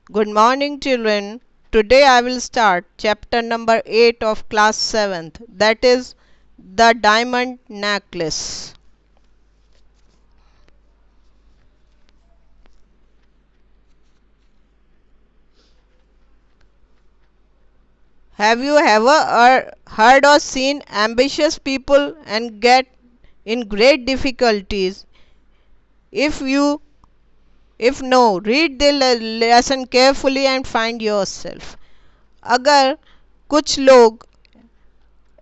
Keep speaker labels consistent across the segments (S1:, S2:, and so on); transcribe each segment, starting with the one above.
S1: Good morning, children. Today I will start chapter number 8 of class 7th, that is the diamond necklace. Have you ever heard or seen ambitious people and get in great difficulties? If you if no, read the lesson carefully and find yourself. अगर कुछ लोग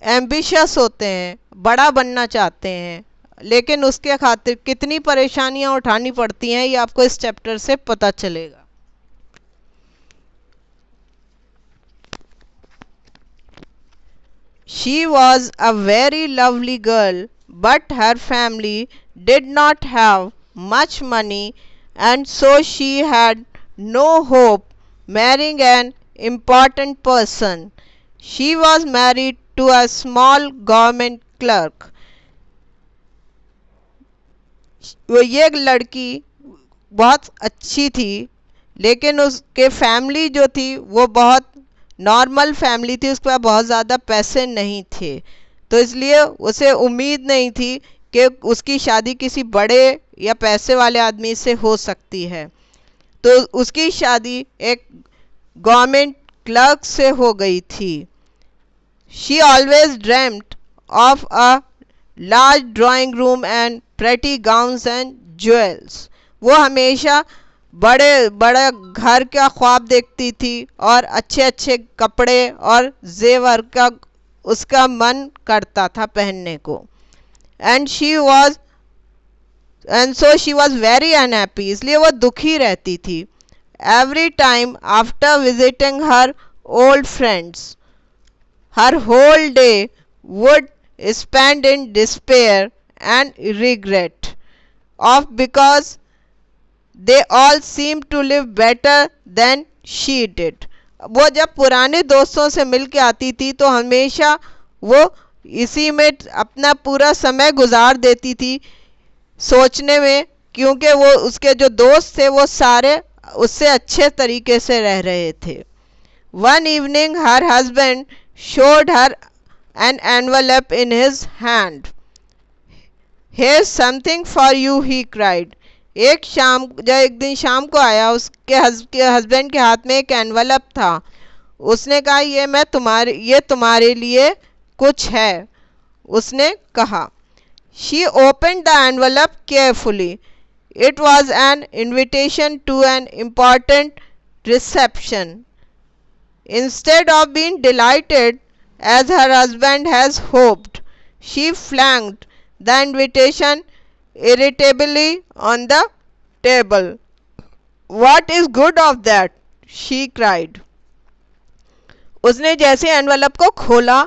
S1: ambitious होते हैं, बड़ा बनना चाहते हैं, लेकिन उसके खातिर कितनी परेशानियां उठानी पड़ती हैं ये आपको इस चैप्टर से पता चलेगा. She was a very lovely girl, but her family did not have much money, and so she had no hope marrying an important person. She was married to a small government clerk. वो ये लड़की बहुत अच्छी थी, लेकिन उसके family जो थी वो बहुत नॉर्मल फैमिली थी, उसके पास बहुत ज़्यादा पैसे नहीं थे, तो इसलिए उसे उम्मीद नहीं थी कि उसकी शादी किसी बड़े या पैसे वाले आदमी से हो सकती है. तो उसकी शादी एक गवर्नमेंट क्लर्क से हो गई थी. She always dreamed of a large drawing room and pretty gowns and jewels. वो हमेशा बड़े बड़ा घर का ख्वाब देखती थी और अच्छे अच्छे कपड़े और जेवर का उसका मन करता था पहनने को. And so she was very unhappy, इसलिए वो दुखी रहती थी. Every time after visiting her old friends, her whole day would spent in despair and regret of because they all seemed to live better than she did. वो जब पुराने दोस्तों से मिल के आती थी तो हमेशा वो इसी में अपना पूरा समय गुजार देती थी सोचने में, क्योंकि वो उसके जो दोस्त थे वो सारे उससे अच्छे तरीके से रह रहे थे. One evening her husband showed her an envelope in his hand. Here's something for you, he cried. जब एक दिन शाम को आया, उसके हस्बैंड के हाथ में एक एनवलप था. उसने कहा ये तुम्हारे लिए कुछ है. उसने कहा. She opened the envelope carefully. It was an invitation to an important reception. Instead of being delighted as her husband has hoped, she flung the invitation irritably on the table. What is good of that? She cried. उसने जैसे envelope को खोला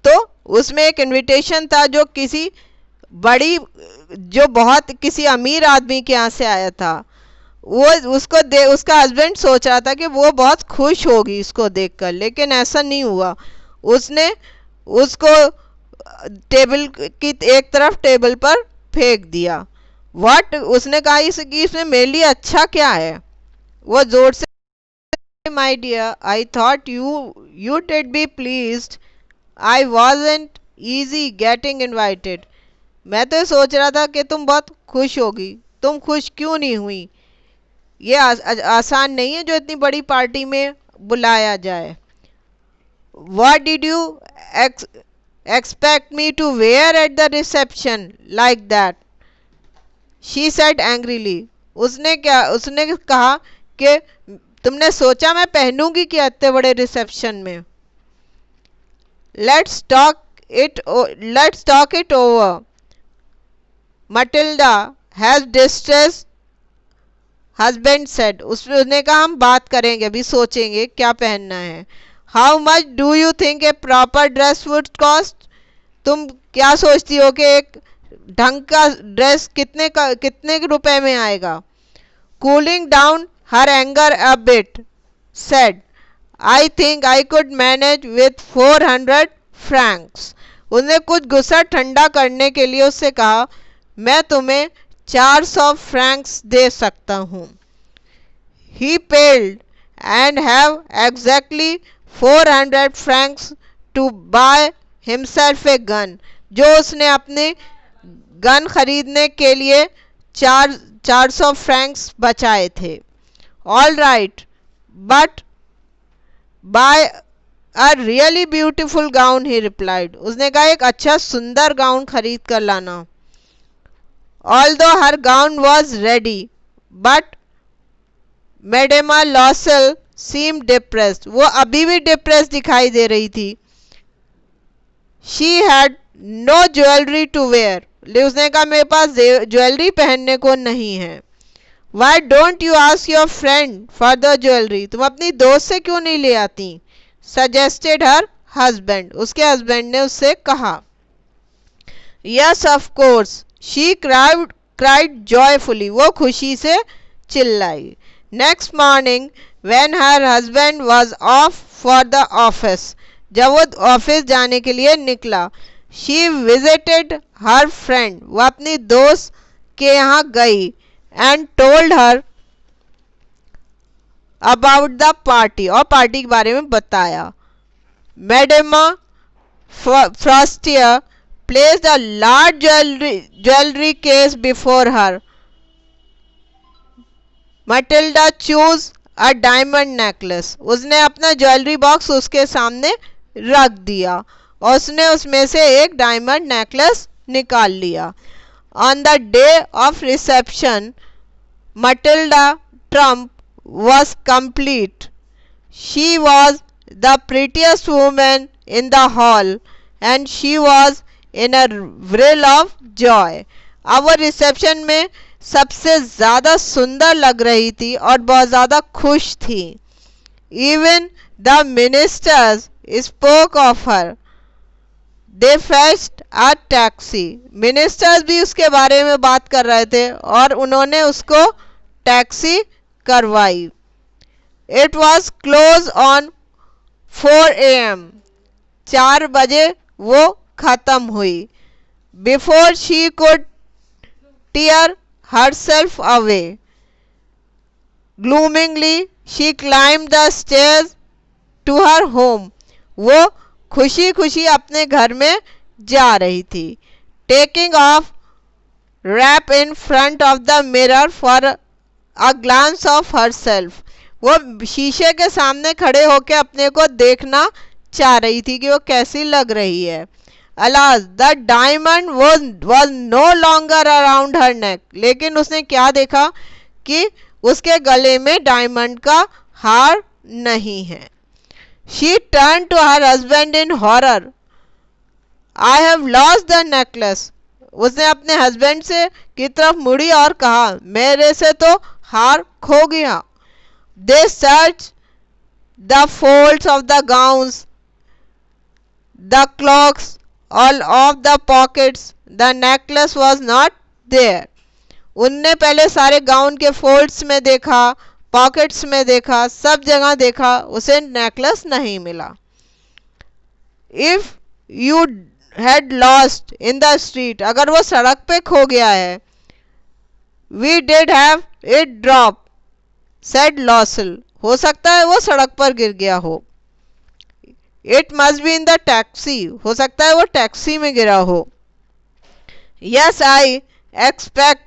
S1: तो उसमें एक invitation था जो किसी बड़ी जो बहुत किसी अमीर आदमी के यहाँ से आया था. वो उसका हस्बैंड सोच रहा था कि वो बहुत खुश होगी इसको देखकर, लेकिन ऐसा नहीं हुआ. उसने उसको टेबल की एक तरफ टेबल पर फेंक दिया. व्हाट, उसने कहा इसमें मेरे लिए अच्छा क्या है. वो जोर से, my dear, I thought you did be pleased, I wasn't easy getting invited. मैं तो सोच रहा था कि तुम बहुत खुश होगी, तुम खुश क्यों नहीं हुई. ये आसान नहीं है जो इतनी बड़ी पार्टी में बुलाया जाए. What did you expect me to wear at the reception like that? She said angrily. उसने कहा कि तुमने सोचा मैं पहनूंगी क्या इतने बड़े रिसेप्शन में. Let's talk it over. Matilda has distressed husband said. उसने कहा हम बात करेंगे, अभी सोचेंगे क्या पहनना है. How much do you think a proper dress would cost? तुम क्या सोचती हो कि एक ढंग का ड्रेस कितने रुपए में आएगा. Cooling down her anger a bit, said, I think I could manage with 400 francs. उसने कुछ गुस्सा ठंडा करने के लिए उससे कहा मैं तुम्हें 400 फ्रैंक्स दे सकता हूँ. He paled and have exactly 400 francs to buy himself a gun. जो उसने अपने गन खरीदने के लिए 400 फ्रैंक्स बचाए थे. All right, but buy a really beautiful gown, he replied. उसने कहा एक अच्छा सुंदर गाउन खरीद कर लाना. Although her gown was ready, but madame Loisel seem depressed. वो अभी भी डिप्रेस दिखाई दे रही थी. She had no jewellery to wear. उसने कहा मेरे पास ज्वेलरी पहनने को नहीं है. Why don't you ask your friend for the jewellery. तुम अपनी दोस्त से क्यों नहीं ले आती. Suggested her husband. उसके हस्बैंड ने उससे कहा. Yes of course, she cried joyfully. वो खुशी से चिल्लाई. Next morning when her husband was of for the office. जब वो ऑफिस जाने के लिए निकला. She visited her friend. वो अपनी दोस्त के यहाँ गई. And told her about the party. और पार्टी के बारे में बताया. मैडेमा फ्रॉस्टियर placed a large jewelry case before her. Matilda chose a diamond necklace. उसने अपना ज्वेलरी बॉक्स उसके सामने रख दिया और उसने उसमें से एक डायमंड नेकलेस निकाल लिया. On the day of reception, Matilda Trump was complete. She was the prettiest woman in the hall and she was in a व्रिल of Joy. अब वो रिसेप्शन में सबसे ज़्यादा सुंदर लग रही थी और बहुत ज़्यादा खुश थी. Even the ministers spoke of her. They fetched a taxi. Ministers भी उसके बारे में बात कर रहे थे और उन्होंने उसको टैक्सी करवाई. It was close on 4 AM. 4 बजे वो खत्म हुई. Before she could tear herself away. Gloomingly, she climbed the stairs to her home. वो खुशी खुशी अपने घर में जा रही थी. Taking off wrap in front of the mirror for a glance of herself. वो शीशे के सामने खड़े होकर अपने को देखना चाह रही थी कि वो कैसी लग रही है. Alas, the diamond was no longer around her neck. लेकिन उसने क्या देखा कि उसके गले में डायमंड का हार नहीं है. She turned to her husband in horror. I have lost the necklace. उसने अपने हस्बैंड से की तरफ मुड़ी और कहा मेरे से तो हार खो गया. They searched the folds of the gowns, the cloaks, all of the pockets. The necklace was not there. उनने पहले सारे गाउन के फोल्ड्स में देखा, पॉकेट्स में देखा, सब जगह देखा, उसे नेकलेस नहीं मिला. If you had lost in the street. अगर वो सड़क पे खो गया है. We did have it drop said लॉसल. हो सकता है वो सड़क पर गिर गया हो. It must be in the taxi. हो सकता है वो टैक्सी में गिरा हो. Yes I expect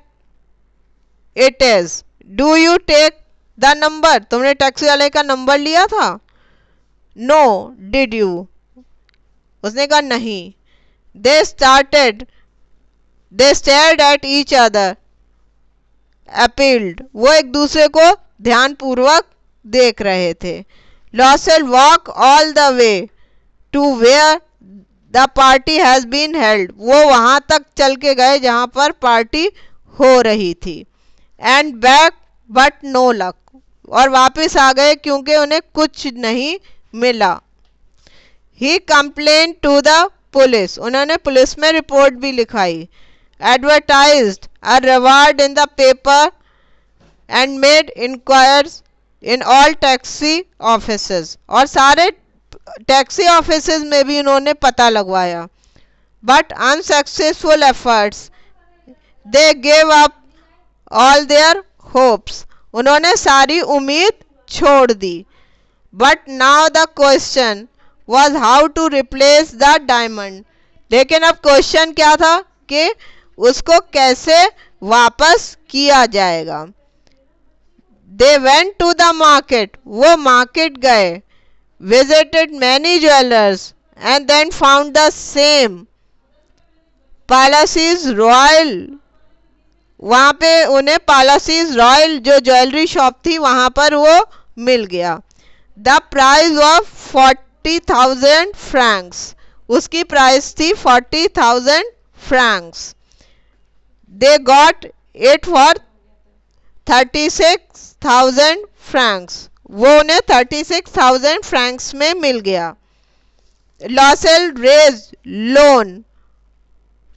S1: it is. Do you take the number. तुमने टैक्सी वाले का नंबर लिया था. No did you. उसने कहा नहीं. They stared at each other appealed. वो एक दूसरे को ध्यानपूर्वक देख रहे थे. Loisel walk all the way to where the party has been held. वो वहां तक चल के गए जहां पर पार्टी हो रही थी. And back but no luck. और वापस आ गए क्योंकि उन्हें कुछ नहीं मिला. He complain to the police. उन्होंने पुलिस में रिपोर्ट भी लिखाई. Advertised a reward in the paper and made inquiries in all taxi offices. और सारे टैक्सी ऑफिसेस में भी उन्होंने पता लगवाया. But unsuccessful efforts. They gave up all their hopes. उन्होंने सारी उम्मीद छोड़ दी। But now the question was how to replace the diamond. लेकिन अब क्वेश्चन क्या था कि उसको कैसे वापस किया जाएगा। They went to the market, वो मार्केट गए। Visited many jewellers and then found the same Palais Royal. वहां पे उन्हें पालासीज रॉयल जो ज्वेलरी शॉप थी वहां पर वो मिल गया। द प्राइस ऑफ 40,000 फ्रैंक्स, उसकी प्राइस थी 40,000 francs. They got it for 36,000 francs, वो उन्हें 36,000 फ्रैंक्स में मिल गया। Loisel raise loan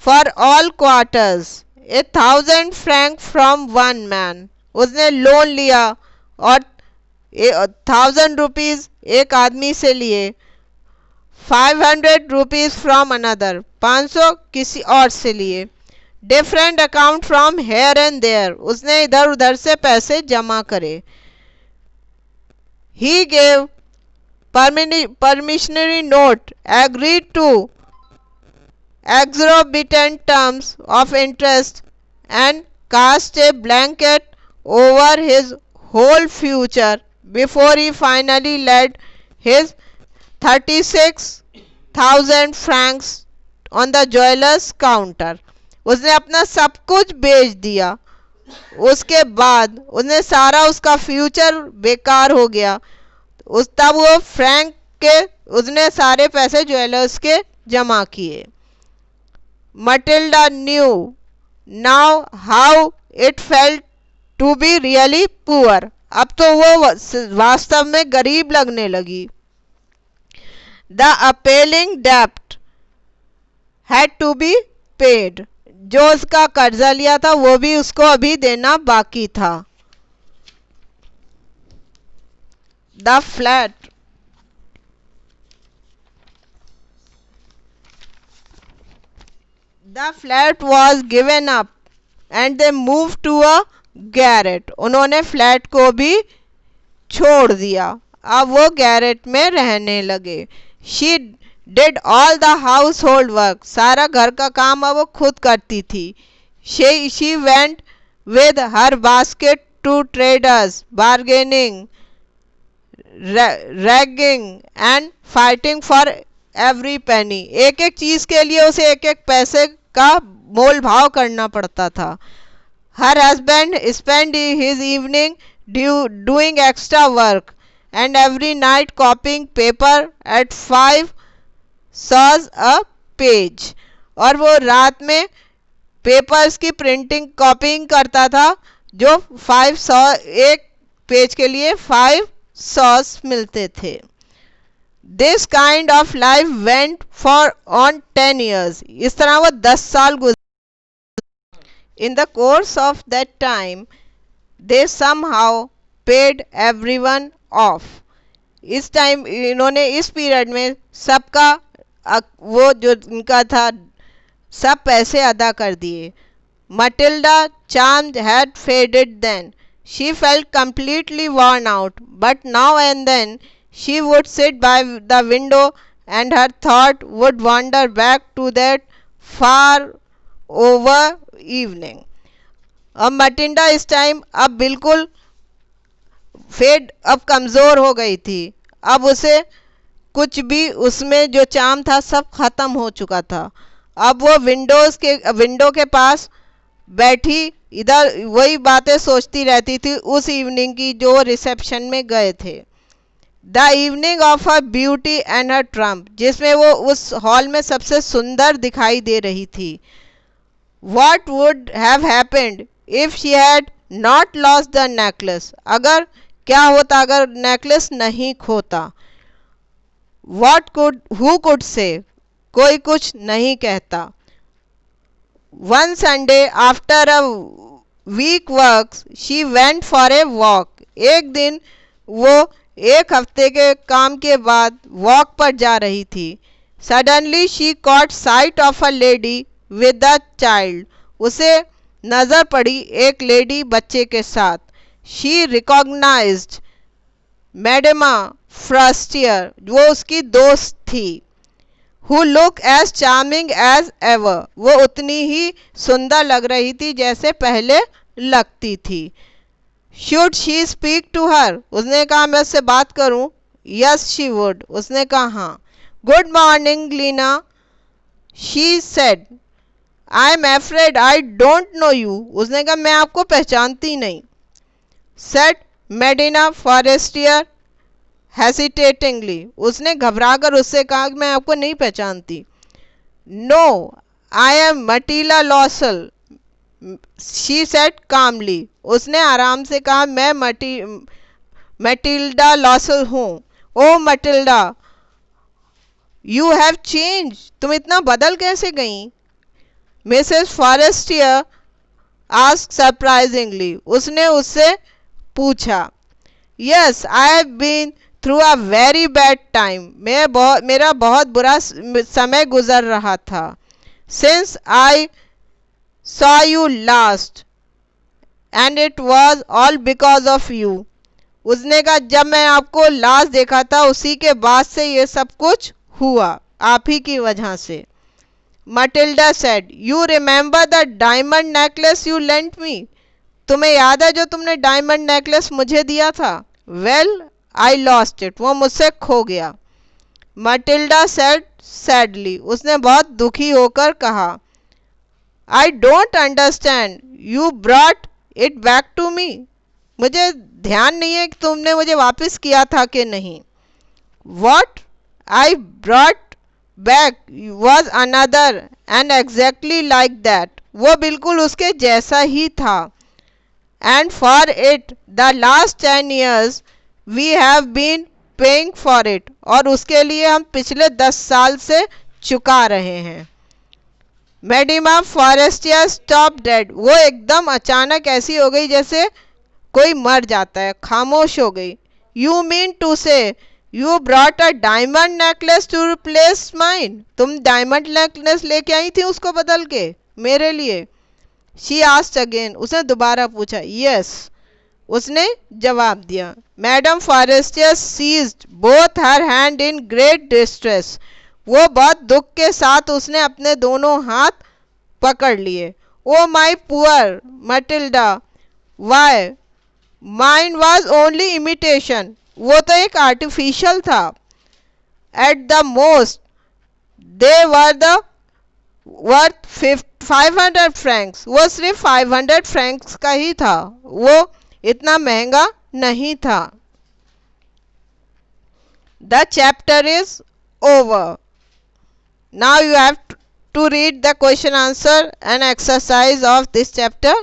S1: for all quarters 1,000 franc from one man, उसने लोन लिया और 1,000 रुपीज एक आदमी से लिए। 500 रुपीज फ्रॉम अनदर, 500 किसी और से लिए। Different account from here and there, उसने इधर उधर से पैसे जमा करे। He gave promissory note, agreed to exorbitant terms of interest and cast a blanket over his whole future before he finally laid his 36,000 francs on the jeweler's counter। उसने अपना सब कुछ बेच दिया, उसके बाद उसने सारा उसका फ्यूचर बेकार हो गया। तब वो फ्रैंक के उसने सारे पैसे ज्वेलर्स के जमा किए। Matilda knew now how it felt to be really poor। अब तो वो वास्तव में गरीब लगने लगी। The appalling debt had to be paid, जो उसका कर्जा लिया था वो भी उसको अभी देना बाकी था। The flat was given up and they moved to a garret। उन्होंने फ्लैट को भी छोड़ दिया, अब वो गैरेट में रहने लगे। She did all the household work, सारा घर का काम अब वो खुद करती थी। She went with her basket to traders, bargaining, ragging and fighting for every penny। एक एक चीज के लिए उसे एक एक पैसे का मोल भाव करना पड़ता था। Her husband spent his evening doing extra work and every night copying paper at 5 sous a page। और वो रात में पेपर्स की प्रिंटिंग कॉपिंग करता था जो 500 एक पेज के लिए 5 सॉस मिलते थे। This kind of life went for on 10 years। इस तरह वो 10 साल गुजरे। In the course of that time, they somehow paid everyone off। इस टाइम इन्होंने इस पीरियड में सबका वो जो इनका था सब पैसे अदा कर दिए। Matilda charm had faded then। She felt completely worn out, but now and then she would sit by the window and her thought would wander back to that far over evening। अब मटिंडा इस time अब बिल्कुल अब कमज़ोर हो गई थी। अब उसे कुछ भी उसमें जो चाम था सब ख़त्म हो चुका था। अब वो विंडो के पास बैठी इधर वही बातें सोचती रहती थी उस इवनिंग की जो रिसेप्शन में गए थे। The evening of her beauty and her Trump, जिसमें वो उस हॉल में सबसे सुंदर दिखाई दे रही थी। What would have happened if she had not lost the necklace, अगर क्या होता अगर नेकलेस नहीं खोता। हु कुड से, कोई कुछ नहीं कहता। One Sunday after a week work she went for a walk, एक दिन वो एक हफ्ते के काम के बाद वॉक पर जा रही थी। Suddenly she cot site of a lady with a child, उसे नज़र पड़ी एक लेडी बच्चे के साथ। शी रिकॉग्नाइज्ड मैडमा फ्रस्टियर, वो उसकी दोस्त थी, who look as charming as ever, वो उतनी ही सुंदर लग रही थी जैसे पहले लगती थी। Should she speak to her, उसने कहा मैं उससे बात करूं। यस शी वुड, उसने कहा हाँ। Good morning Leena, she said. I am afraid I don't know you, उसने कहा मैं आपको पहचानती नहीं। सेड मेडिना फॉरेस्टियर हेसिटेटिंगली, उसने घबराकर उससे कहा कि मैं आपको नहीं पहचानती। No I am Matilda Loisel, she said calmly, उसने आराम से कहा मैं मटिल्डा लॉसल हूँ। Oh Matilda you have change, तुम इतना बदल कैसे गई। मिसेस फॉरेस्टियर आस्क्ड सरप्राइजिंगली, उसने उससे पूछा। Yes I have been through a very bad time, मेरा बहुत बुरा समय गुजर रहा था। Since I saw you last and it was all because of you, उसने कहा जब मैं आपको लास्ट देखा था उसी के बाद से ये सब कुछ हुआ, आप ही की वजह से। Matilda said you remember the diamond necklace you lent me, तुम्हें याद है जो तुमने डायमंड नेकलेस मुझे दिया था। वेल आई लॉस्ट इट, वो मुझसे खो गया। मटिल्डा सेड सैडली, उसने बहुत दुखी होकर कहा। I don't understand you brought it back to me, मुझे ध्यान नहीं है कि तुमने मुझे वापस किया था कि नहीं। What I brought back was another and exactly like that, वो बिल्कुल उसके जैसा ही था। And for it the last 10 years we have been paying for it, और उसके लिए हम पिछले 10 साल से चुका रहे हैं। मेडिमा फॉरेस्टियर स्टॉप डेड, वो एकदम अचानक ऐसी हो गई जैसे कोई मर जाता है, खामोश हो गई। You mean to say you brought a diamond necklace to replace mine, तुम डायमंड नेकलेस लेके आई थी उसको बदल के मेरे लिए। शी आस्क्ड अगेन, उसने दोबारा पूछा। यस, उसने जवाब दिया। Madam Forestier seized both her hand in great distress, वो बहुत दुख के साथ उसने अपने दोनों हाथ पकड़ लिए। Oh my poor Matilda, why mine was only imitation, वो तो एक आर्टिफिशियल था। At the most they were the worth 500 francs, वो सिर्फ 500 फ्रैंक्स का ही था, वो इतना महंगा नहीं था। The chapter is over. Now you have to read the question answer and exercise of this chapter.